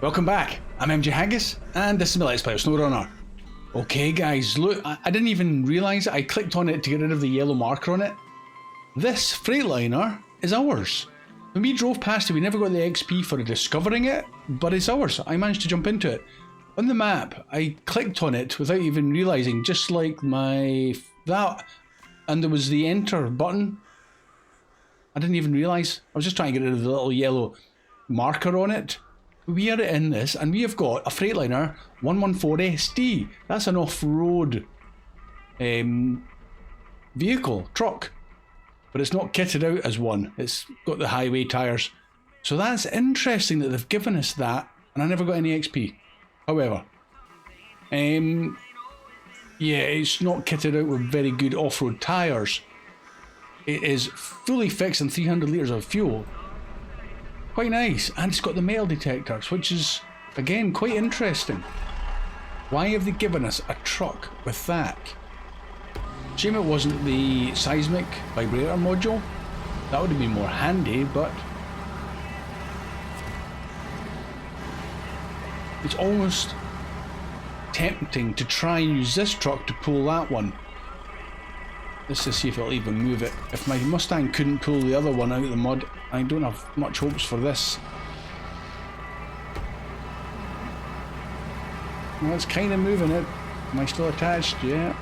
Welcome back, I'm MJ Haggis, and this is my Let's Play of Snowrunner. Okay guys, look, I didn't even realise I clicked on it to get rid of the yellow marker on it. This Freightliner is ours. When we drove past it, we never got the XP for discovering it, but it's ours. I managed to jump into it. On the map, I clicked on it without even realising, just like that, and there was the enter button. I didn't even realise. I was just trying to get rid of the little yellow marker on it. We are in this, and we have got a Freightliner 114 SD. That's an off-road vehicle, truck. But it's not kitted out as one. It's got the highway tyres. So that's interesting that they've given us that, and I never got any XP. However, yeah, it's not kitted out with very good off-road tyres. It is fully fixed and 300 litres of fuel. Quite nice, and it's got the metal detectors, which is, again, quite interesting. Why have they given us a truck with that? Shame it wasn't the seismic vibrator module. That would have been more handy, but it's almost tempting to try and use this truck to pull that one. Let's just see if it'll even move it. If my Mustang couldn't pull the other one out of the mud, I don't have much hopes for this. Well, it's kind of moving it. Am I still attached? Yeah.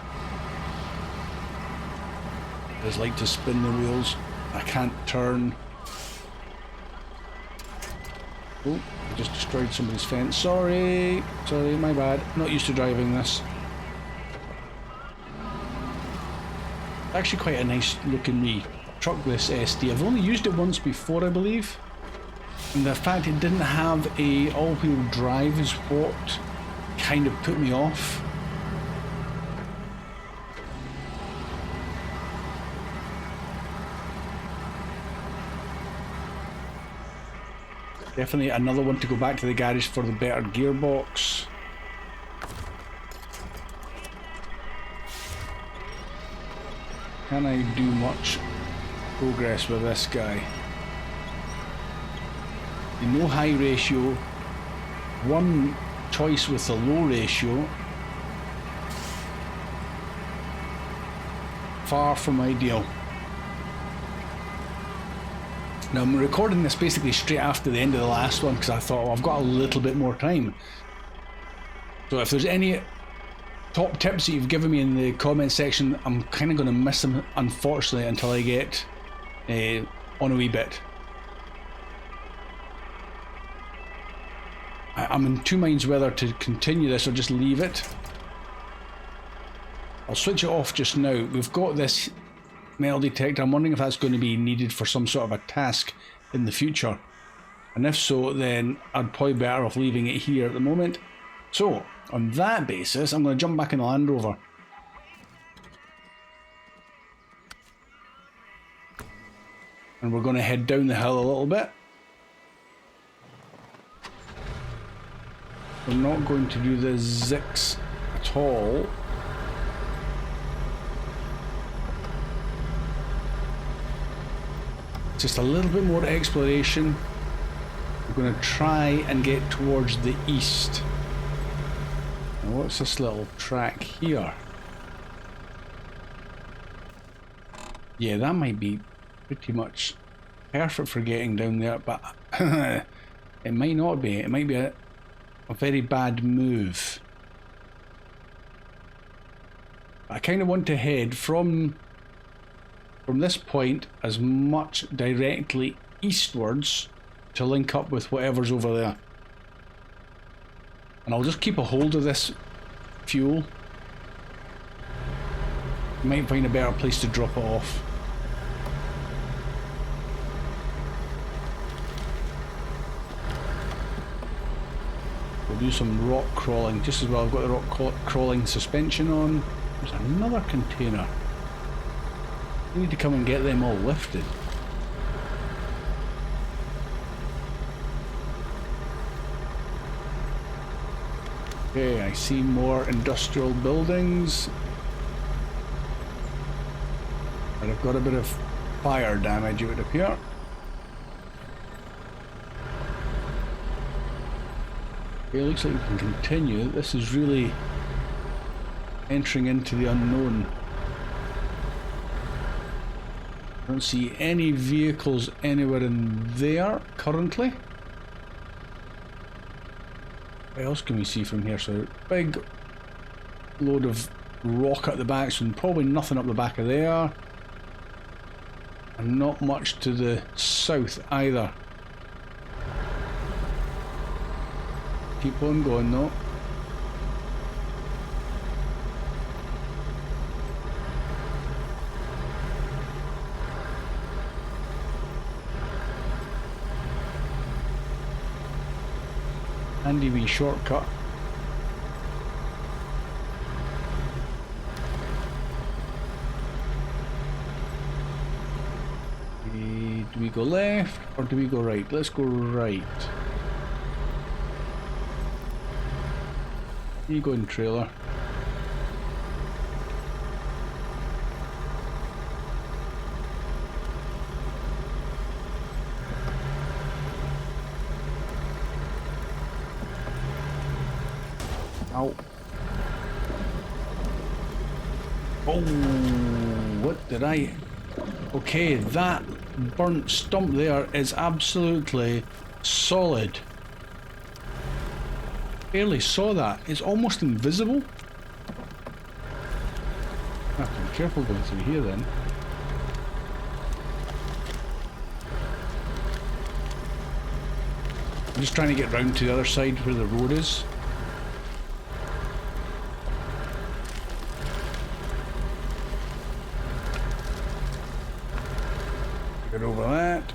I just like to spin the wheels. I can't turn. Oh, I just destroyed somebody's fence. Sorry, my bad. Not used to driving this. Actually quite a nice looking wee truck, this SD. I've only used it once before, I believe. And the fact it didn't have a all-wheel drive is what kind of put me off. Definitely another one to go back to the garage for the better gearbox. Can I do much progress with this guy? No high ratio, one choice with a low ratio. Far from ideal. Now I'm recording this basically straight after the end of the last one because I thought, well, I've got a little bit more time. So if there's any top tips that you've given me in the comment section, I'm kind of going to miss them, unfortunately, until I get on a wee bit. I'm in two minds whether to continue this or just leave it. I'll switch it off just now. We've got this metal detector. I'm wondering if that's going to be needed for some sort of a task in the future. And if so, then I'd probably be better off leaving it here at the moment. So, on that basis, I'm going to jump back in the Landrover. And we're going to head down the hill a little bit. We're not going to do the zigs at all. Just a little bit more exploration. We're going to try and get towards the east. Now what's this little track here? Yeah, that might be pretty much perfect for getting down there, but it might not be. It might be a very bad move. I kind of want to head from this point as much directly eastwards to link up with whatever's over there. And I'll just keep a hold of this fuel. Might find a better place to drop it off. We'll do some rock crawling just as well. I've got the rock crawling suspension on. There's another container. We need to come and get them all lifted. Okay, I see more industrial buildings. But I've got a bit of fire damage, it would appear. Okay, looks like we can continue. This is really entering into the unknown. I don't see any vehicles anywhere in there currently. What else can we see from here? So big load of rock at the back, so probably nothing up the back of there. And not much to the south either. Keep on going though. Handy wee shortcut. Do we go left or do we go right? Let's go right. You go in trailer. Ow. Oh, what did I... Okay, that burnt stump there is absolutely solid. Barely saw that. It's almost invisible. I have to be careful going through here then. I'm just trying to get round to the other side where the road is. Get over that.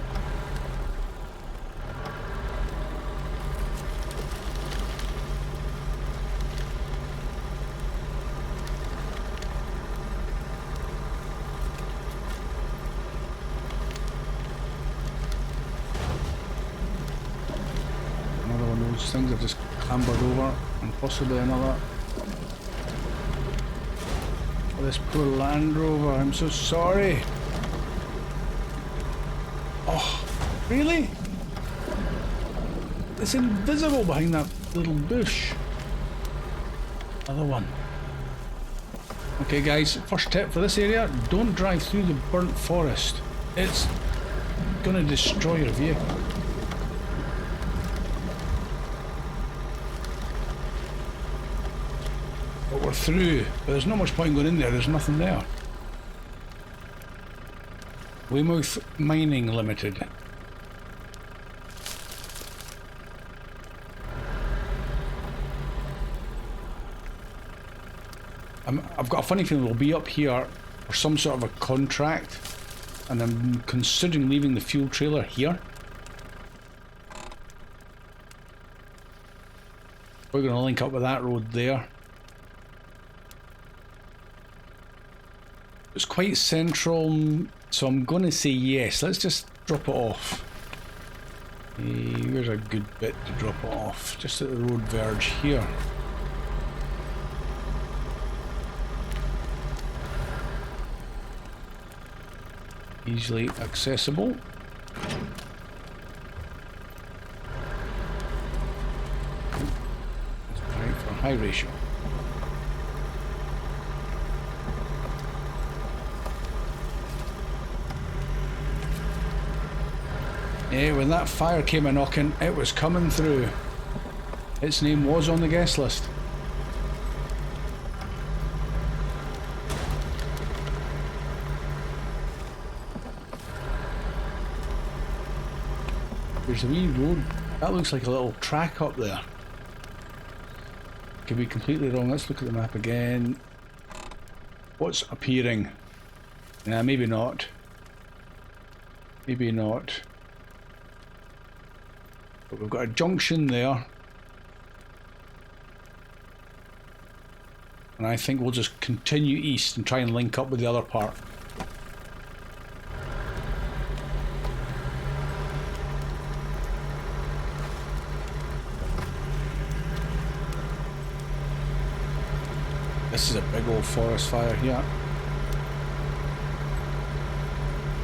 Another one of those things I've just clambered over, and possibly another. Oh, this poor Landrover, I'm so sorry. Oh, really? It's invisible behind that little bush. Another one. Okay guys, first tip for this area, don't drive through the burnt forest. It's gonna destroy your vehicle. But we're through, but there's not much point going in there, there's nothing there. Weymouth Mining Limited. I've got a funny feeling we'll be up here for some sort of a contract, and I'm considering leaving the fuel trailer here. We're going to link up with that road there. It's quite central, so I'm going to say yes. Let's just drop it off. Here's a good bit to drop it off, just at the road verge here. Easily accessible. Right for high ratio. Yeah, when that fire came a knocking, it was coming through. Its name was on the guest list. There's a wee road. That looks like a little track up there. Could be completely wrong. Let's look at the map again. What's appearing? Nah, maybe not. Maybe not. But we've got a junction there. And I think we'll just continue east and try and link up with the other part. This is a big old forest fire here.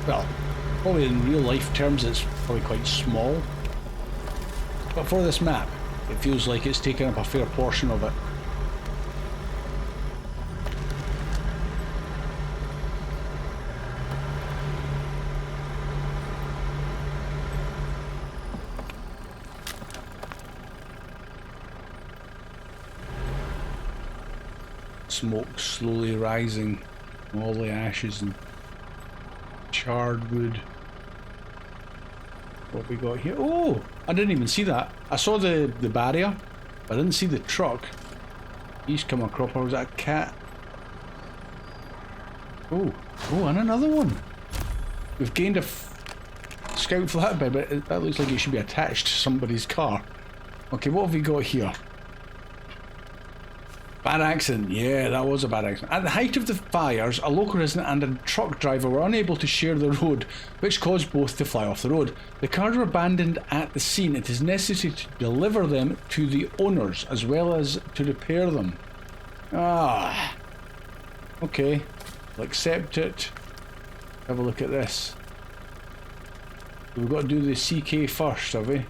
Well, probably in real life terms it's probably quite small. But for this map, It feels like it's taken up a fair portion of it. Smoke slowly rising from all the ashes and charred wood. What have we got here? Oh, I didn't even see that. I saw the barrier, but I didn't see the truck. He's come across. Or was that a cat? Oh, and another one. We've gained a scout flatbed, but that looks like it should be attached to somebody's car. Okay, what have we got here? Bad accident. Yeah, that was a bad accident. At the height of the fires, a local resident and a truck driver were unable to share the road, which caused both to fly off the road. The cars were abandoned at the scene. It is necessary to deliver them to the owners as well as to repair them. Ah. Okay. I'll accept it. Have a look at this. We've got to do the CK first, have we?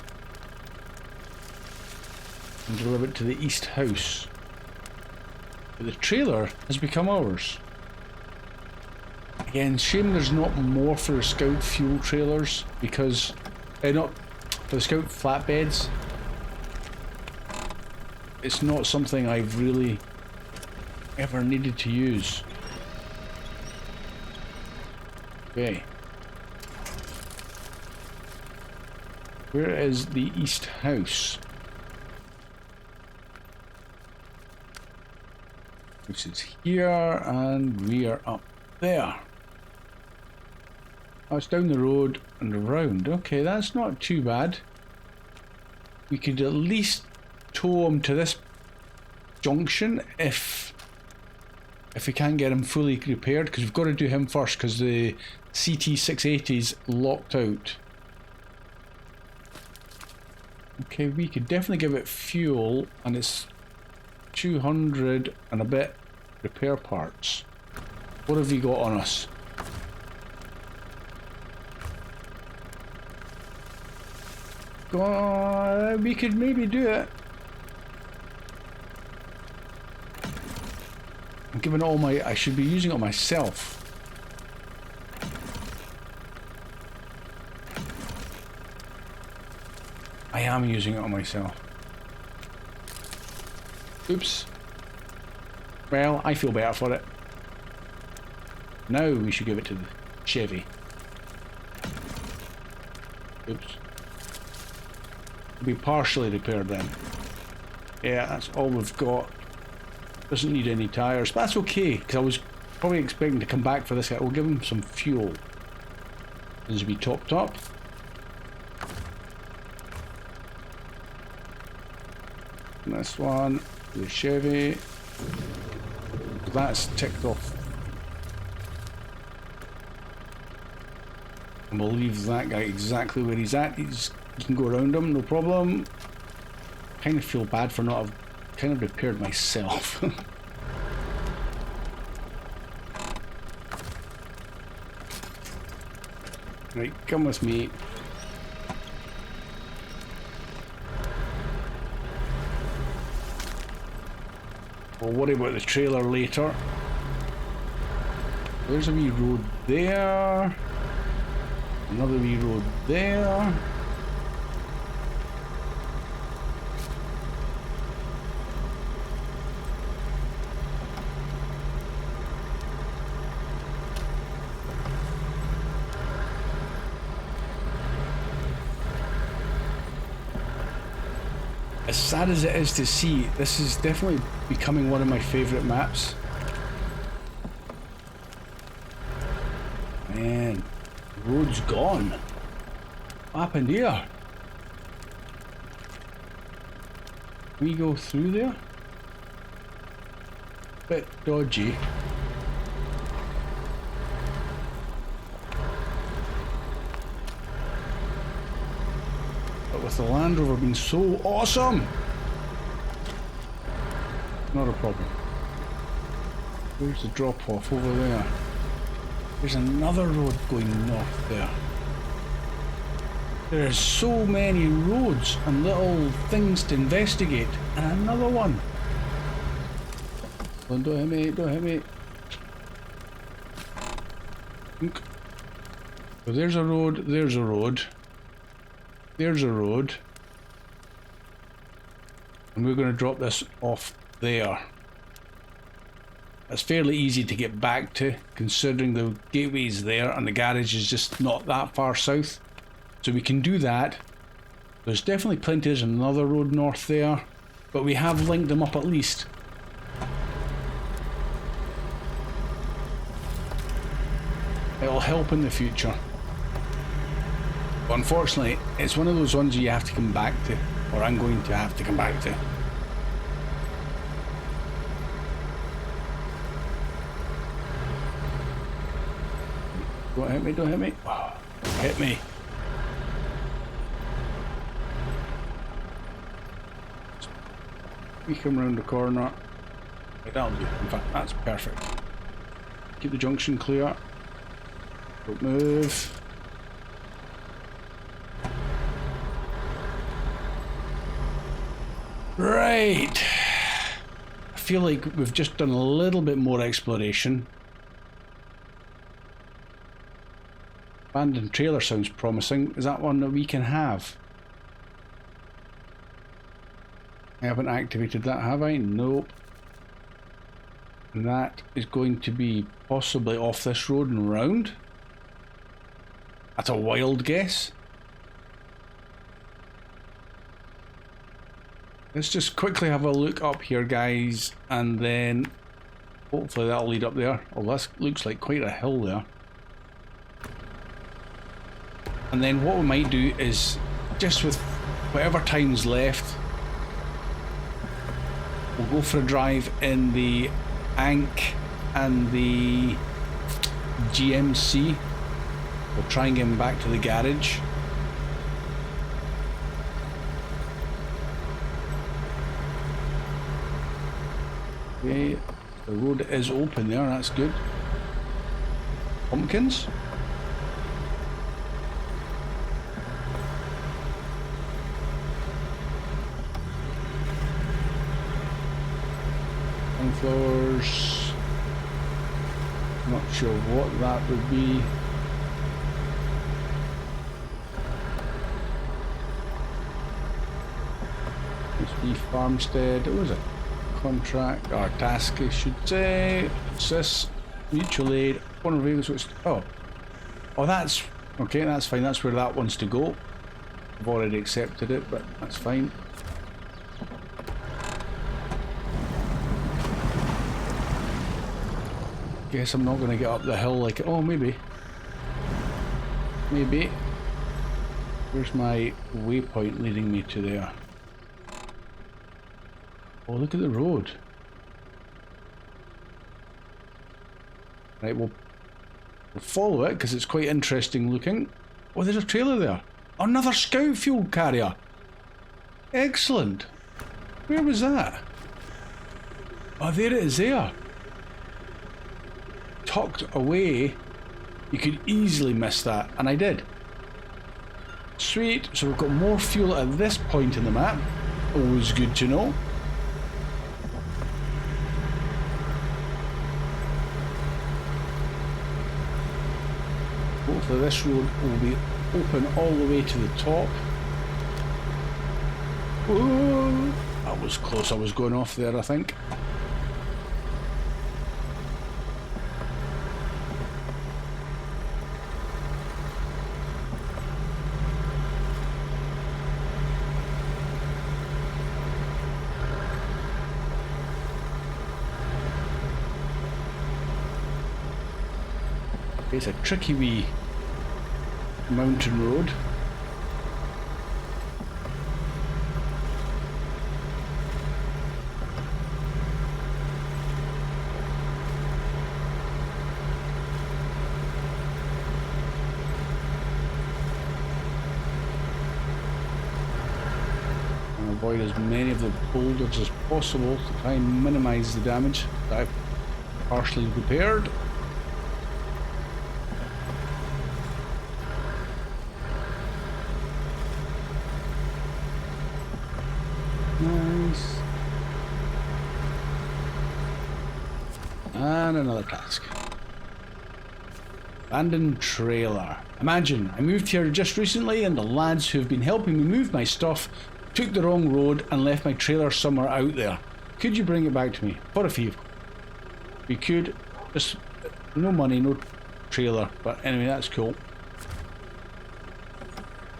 And deliver it to the east house. But the trailer has become ours. Again, shame there's not more for the scout fuel trailers, because not for the scout flatbeds. It's not something I've really ever needed to use. Okay. Where is the east house? Which is here, and we are up there. Oh, it's down the road and around. Okay, that's not too bad. We could at least tow him to this junction if we can't get him fully repaired, because we've got to do him first, because the CT680's locked out. Okay, we could definitely give it fuel, and it's 200 and a bit repair parts. What have we got on us? We could maybe do it. I'm giving it all my... I should be using it myself. I am using it on myself. Oops. Well, I feel better for it. Now we should give it to the Chevy. Oops. It'll be partially repaired then. Yeah, that's all we've got. Doesn't need any tyres, but that's okay, because I was probably expecting to come back for this guy. We'll give him some fuel. This will be topped up. And this one, the Chevy. That's ticked off. And we'll leave that guy exactly where he's at. You can go around him, no problem. Kind of feel bad for not have kind of repaired myself. Right, come with me. We'll worry about the trailer later. There's a wee road there. Another wee road there. As sad as it is to see, this is definitely becoming one of my favourite maps. Man, the road's gone. What happened here? Can we go through there? Bit dodgy. With the Landrover being so awesome, not a problem. Where's the drop off? Over there. There's another road going north there. There are so many roads and little things to investigate. And another one. Oh, don't hit me, don't hit me. So there's a road, there's a road. There's a road. And we're going to drop this off there. It's fairly easy to get back to, considering the gateway's there and the garage is just not that far south. So we can do that. There's definitely plenty. There's another road north there, but we have linked them up at least. It'll help in the future. But unfortunately, it's one of those ones you have to come back to, or I'm going to have to come back to. Don't hit me, don't hit me. Oh, hit me. We come around the corner. Right, that'll do. In fact, that's perfect. Keep the junction clear. Don't move. Right. I feel like we've just done a little bit more exploration. Abandoned trailer sounds promising. Is that one that we can have? I haven't activated that, have I? Nope. And that is going to be possibly off this road and round. That's a wild guess. Let's just quickly have a look up here, guys, and then hopefully that'll lead up there. Oh, this looks like quite a hill there. And then what we might do is, just with whatever time's left, we'll go for a drive in the ANK and the GMC. We'll try and get him back to the garage. Okay, the road is open there, that's good. Pumpkins? Sunflowers. Not sure what that would be. Beef farmstead. What was it? Contract or task, I should say. Assist, mutual aid, one of vehicles. Oh, that's okay. That's fine. That's where that wants to go. I've already accepted it, but that's fine. Guess I'm not going to get up the hill like. Oh, maybe. Maybe. Where's my waypoint leading me to there? Oh, look at the road. Right, we'll follow it because it's quite interesting looking. Oh, there's a trailer there. Another scout fuel carrier. Excellent. Where was that? Oh, there it is there. Tucked away. You could easily miss that, and I did. Sweet. So we've got more fuel at this point in the map. Always good to know. Hopefully this road will be open all the way to the top. Whoa. That was close. I was going off there, I think. It's a tricky wee mountain road. And avoid as many of the boulders as possible to try and minimize the damage that I've partially repaired. Nice. And another task. Abandoned trailer. Imagine, I moved here just recently and the lads who've been helping me move my stuff took the wrong road and left my trailer somewhere out there. Could you bring it back to me? For a fee. We could. Just no money, no trailer. But anyway, that's cool.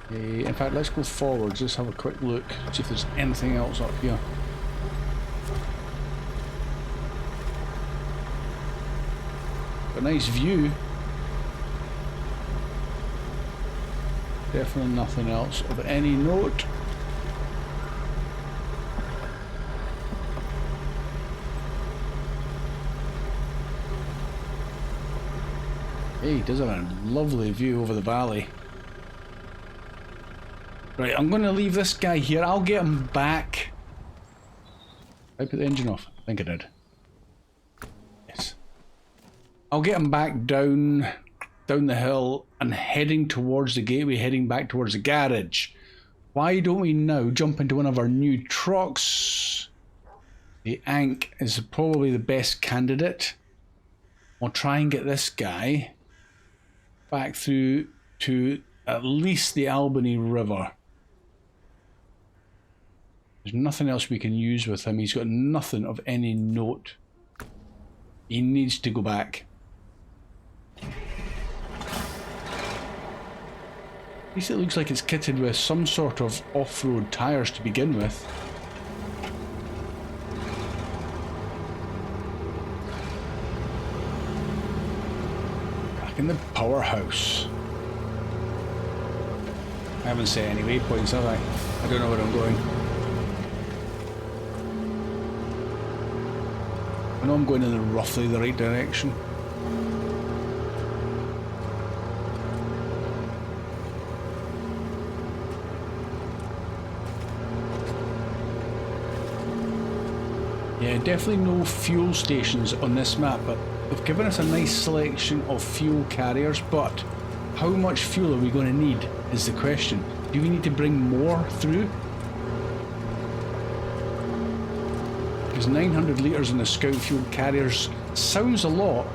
In fact, let's go forwards. Let's have a quick look. See if there's anything else up here. A nice view. Definitely nothing else of any note. Hey, it does have a lovely view over the valley. Right, I'm going to leave this guy here. I'll get him back. Did I put the engine off? I think I did. Yes. I'll get him back down the hill and heading towards the gateway, heading back towards the garage. Why don't we now jump into one of our new trucks? The ANK is probably the best candidate. We'll try and get this guy back through to at least the Albany River. There's nothing else we can use with him. He's got nothing of any note. He needs to go back. At least it looks like it's kitted with some sort of off-road tyres to begin with. Back in the powerhouse. I haven't set any waypoints, have I? I don't know where I'm going. I know I'm going in roughly the right direction. Yeah, definitely no fuel stations on this map, but they've given us a nice selection of fuel carriers, but how much fuel are we going to need is the question. Do we need to bring more through? Because 900 litres in the Scout fuel carriers sounds a lot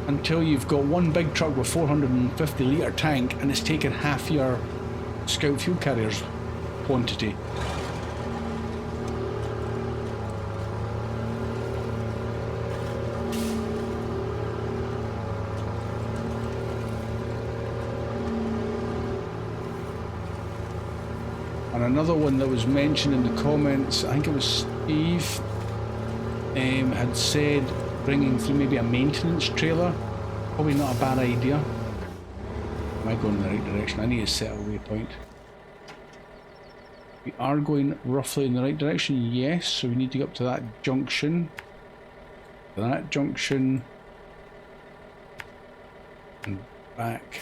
until you've got one big truck with 450 litre tank and it's taken half your Scout fuel carriers quantity. And another one that was mentioned in the comments, I think it was Steve, had said bringing through maybe a maintenance trailer. Probably not a bad idea. Am I going in the right direction? I need to set a waypoint. We are going roughly in the right direction, yes, so we need to get up to that junction. That junction. And back.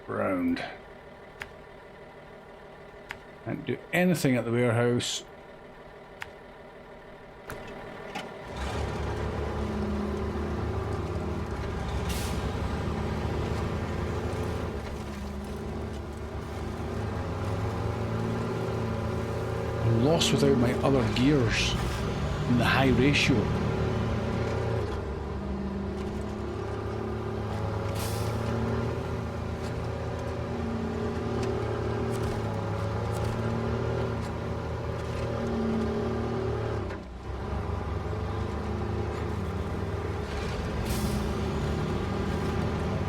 Round. Can't do anything at the warehouse. I'm lost without my other gears in the high ratio.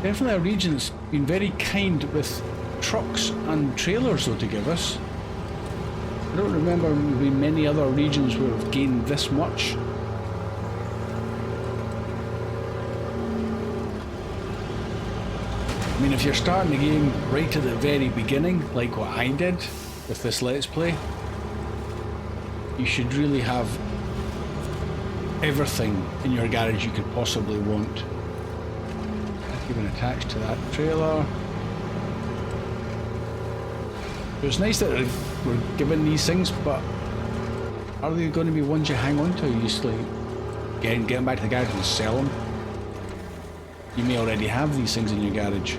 Definitely a region that's been very kind with trucks and trailers though to give us. I don't remember maybe many other regions where we've gained this much. I mean, if you're starting the game right at the very beginning, like what I did with this Let's Play, you should really have everything in your garage you could possibly want. Even attached to that trailer. It was nice that we're given these things, but are they going to be ones you hang on to? You just like get them back to the garage and sell them? You may already have these things in your garage.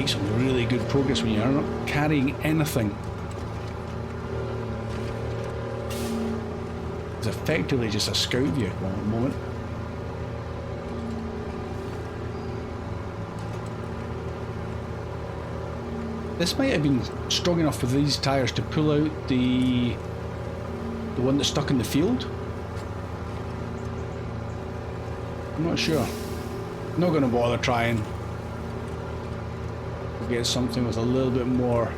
make some really good progress when you're not carrying anything. It's effectively just a scout vehicle at the moment. This might have been strong enough for these tyres to pull out the one that's stuck in the field. I'm not sure. I'm not going to bother trying. We'll get something with a little bit more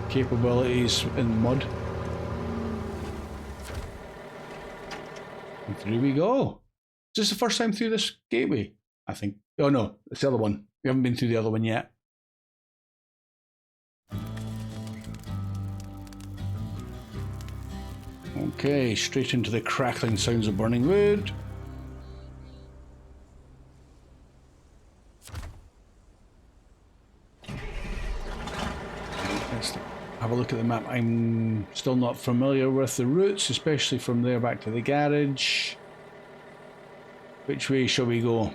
capabilities in mud. And through we go. Is this the first time through this gateway? I think. Oh no, it's the other one. We haven't been through the other one yet. Okay, straight into the crackling sounds of burning wood. Let's have a look at the map. I'm still not familiar with the routes, especially from there back to the garage. Which way shall we go?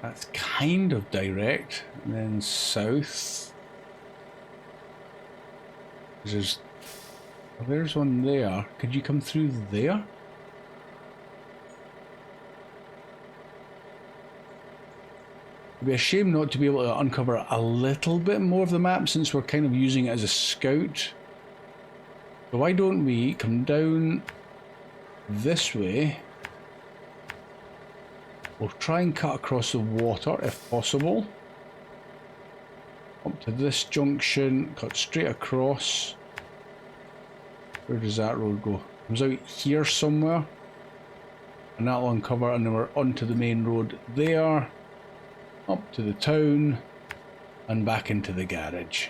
That's kind of direct. And then south. There's one there. Could you come through there? It'd be a shame not to be able to uncover a little bit more of the map since we're kind of using it as a scout. So why don't we come down this way? We'll try and cut across the water if possible. Up to this junction, cut straight across. Where does that road go? It comes out here somewhere. And that'll uncover, and then we're onto the main road there. Up to the town. And back into the garage.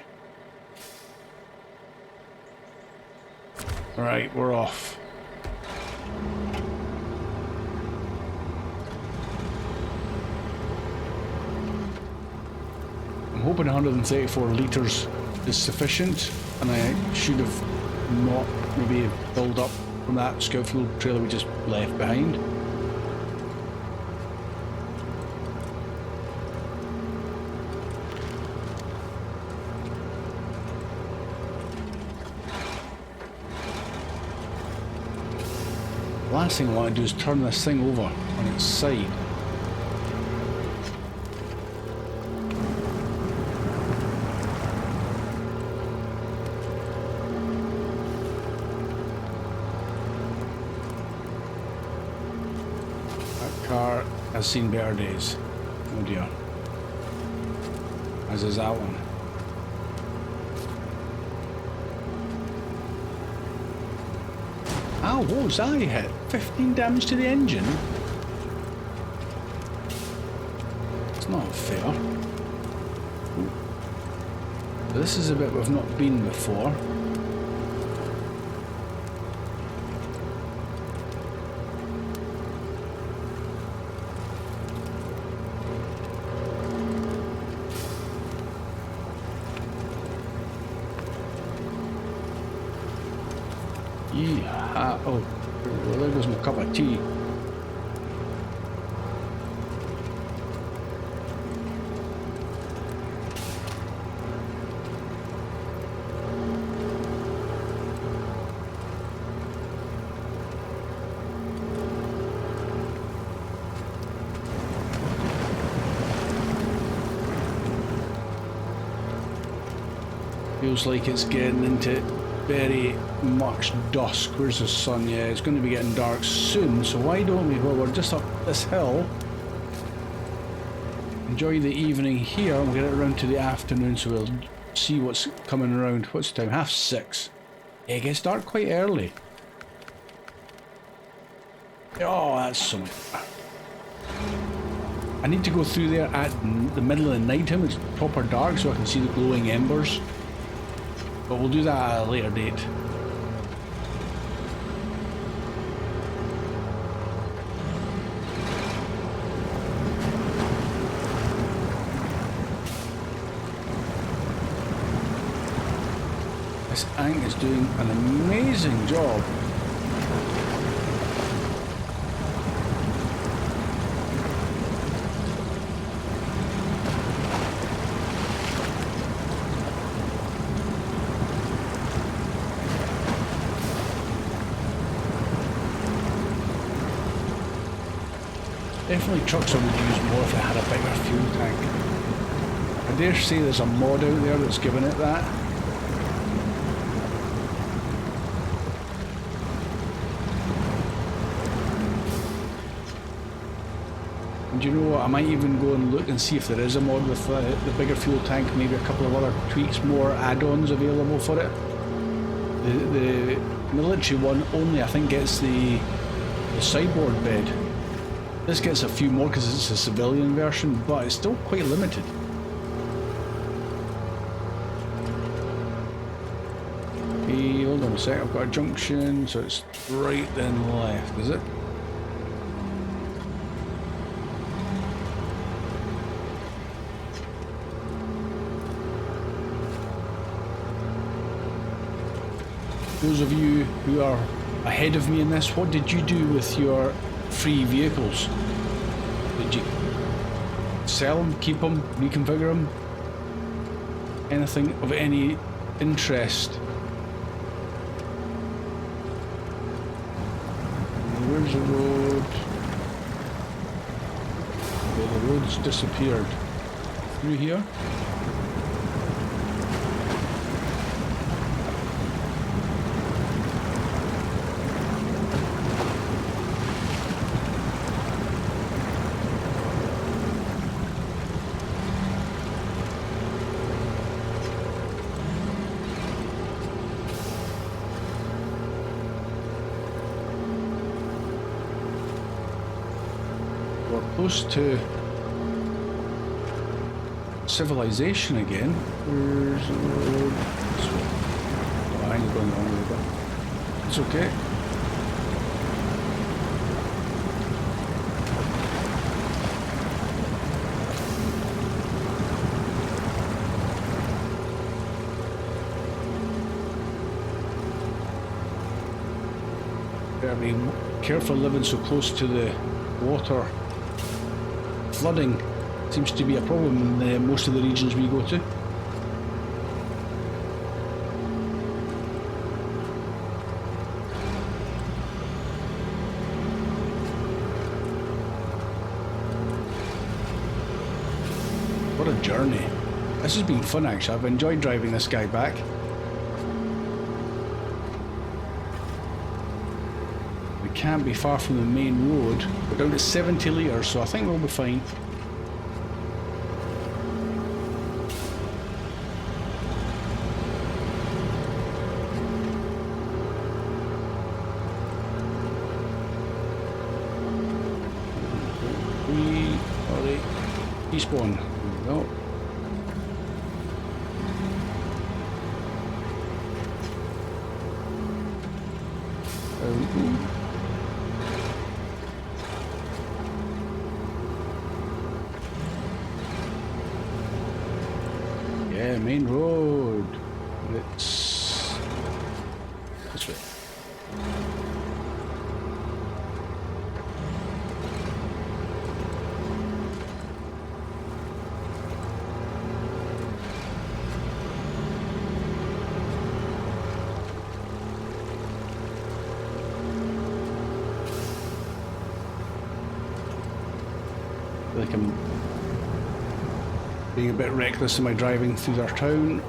Alright, we're off. I'm hoping 134 litres is sufficient, and I should have not maybe filled up from that scout fuel trailer we just left behind. The last thing I want to do is turn this thing over on its side. Has seen better days. Oh dear. As is that one. Ow, what was I hit? 15 damage to the engine? It's not fair. Ooh. This is a bit we've not been before. Yeah. Oh, well, there goes my cup of tea. Feels like it's getting into very much dusk. Where's the sun? Yeah, it's going to be getting dark soon, so why don't we, well, we're just up this hill, enjoy the evening here, and we'll get it around to the afternoon, so we'll see what's coming around. What's the time? 6:30. Yeah, it gets dark quite early. Oh, that's so much better. I need to go through there at the middle of the night time. It's proper dark so I can see the glowing embers. But we'll do that at a later date. This ANK is doing an amazing job. Definitely trucks I would use more if it had a bigger fuel tank. I dare say there's a mod out there that's giving it that. And you know what, I might even go and look and see if there is a mod with the bigger fuel tank, maybe a couple of other tweaks, more add-ons available for it. The military one only, I think, gets the sideboard bed. This gets a few more because it's a civilian version, but it's still quite limited. Hey, hold on a sec, I've got a junction, so it's right then left, is it? Those of you who are ahead of me in this, what did you do with your free vehicles? Did you sell them, keep them, reconfigure them? Anything of any interest? Where's the road? Okay, the road's disappeared. Through here? Close to civilization again. Where's the road? Oh, I ain't going the wrong way, but it's okay. Better be careful living so close to the water. Flooding seems to be a problem in most of the regions we go to. What a journey. This has been fun actually. I've enjoyed driving this guy back. We can't be far from the main road. We're down to 70 litres, so I think we'll be fine. Despawn. There we go. Yeah, main road. Let's this way. Like I'm being a bit reckless in my driving through their town.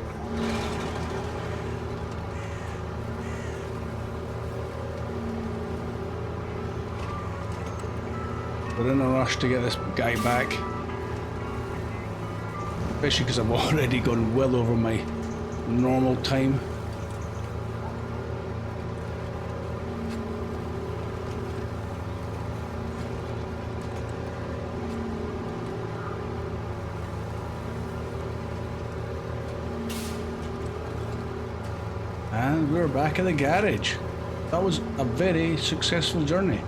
We're in a rush to get this guy back, especially because I've already gone well over my normal time. And we're back at the garage. That was a very successful journey.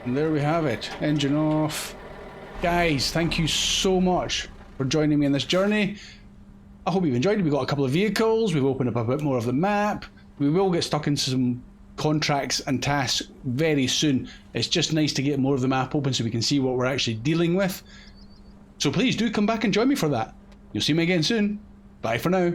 And there we have it. Engine off. Guys, thank you so much for joining me on this journey. I hope you've enjoyed it. We've got a couple of vehicles. We've opened up a bit more of the map. We will get stuck into some contracts and tasks very soon. It's just nice to get more of the map open so we can see what we're actually dealing with. So please do come back and join me for that. You'll see me again soon. Bye for now.